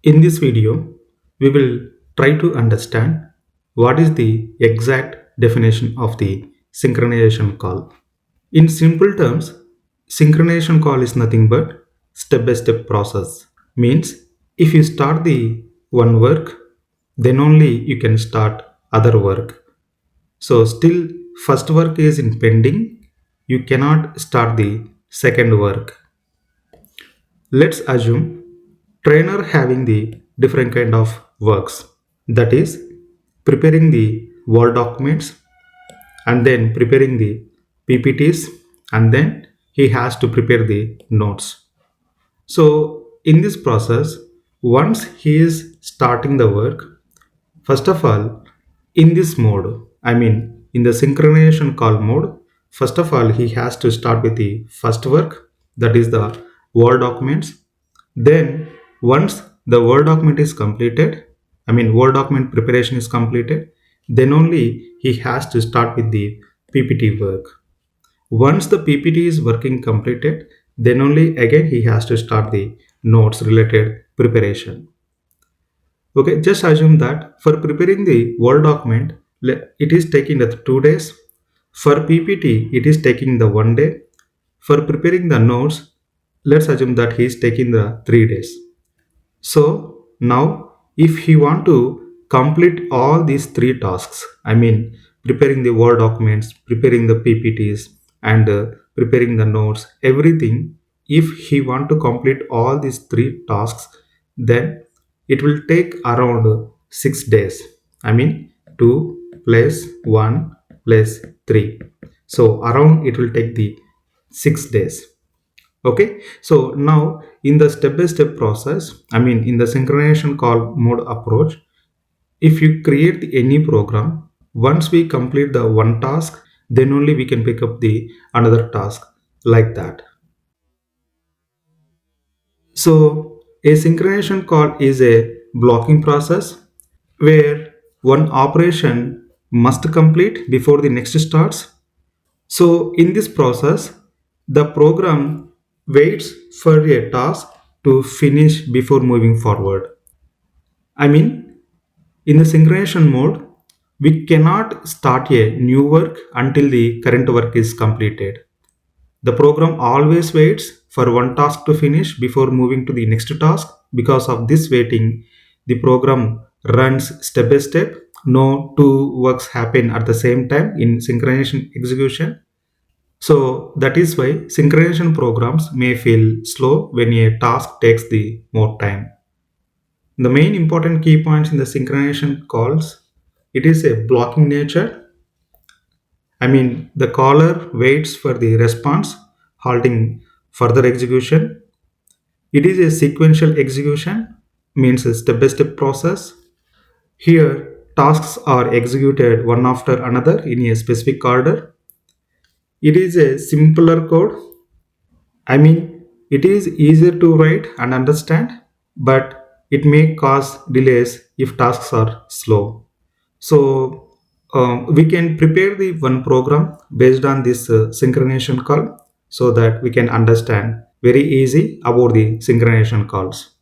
In this video, we will try to understand what is the exact definition of the synchronization call. In simple terms, synchronization call is nothing but step-by-step process. Means if you start the one work, then only you can start other work. So still first work is in pending, you cannot start the second work. Let's assume trainer having the different kind of works, that is preparing the word documents and then preparing the ppts and then he has to prepare the notes. So in this process, once he is starting the work, first of all, in this mode, I mean in the synchronization call mode, first of all he has to start with the first work, that is the word documents. Then once the word document is completed, I mean word document preparation is completed, then only he has to start with the ppt work. Once the ppt is working completed, then only again he has to start the notes related preparation. Okay, just assume that for preparing the Word document, it is taking the 2 days. For PPT, it is taking the 1 day. For preparing the notes, let's assume that he is taking the 3 days. So now, if he want to complete all these three tasks, I mean preparing the Word documents, preparing the PPTs, and preparing the notes, everything, if he want to complete all these three tasks, then it will take around 6 days. I mean 2 plus 1 plus 3. So around it will take the 6 days. Okay, so now in the step-by-step process, I mean in the synchronization call mode approach, if you create any program, once we complete the one task, then only we can pick up the another task, like that. So a synchronization call is a blocking process where one operation must complete before the next starts. So in this process, the program waits for a task to finish before moving forward. I mean, in the synchronization mode, we cannot start a new work until the current work is completed. The program always waits for one task to finish before moving to the next task. Because of this waiting, the program runs step by step. No two works happen at the same time in synchronization execution. So that is why synchronization programs may feel slow when a task takes the more time. The main important key points in the synchronization calls, it is a blocking nature. I mean, the caller waits for the response, halting further execution. It is a sequential execution, means a step by step process. Here, tasks are executed one after another in a specific order. It is a simpler code. I mean, it is easier to write and understand, but it may cause delays if tasks are slow. So we can prepare the one program based on this synchronization call so that we can understand very easy about the synchronization calls.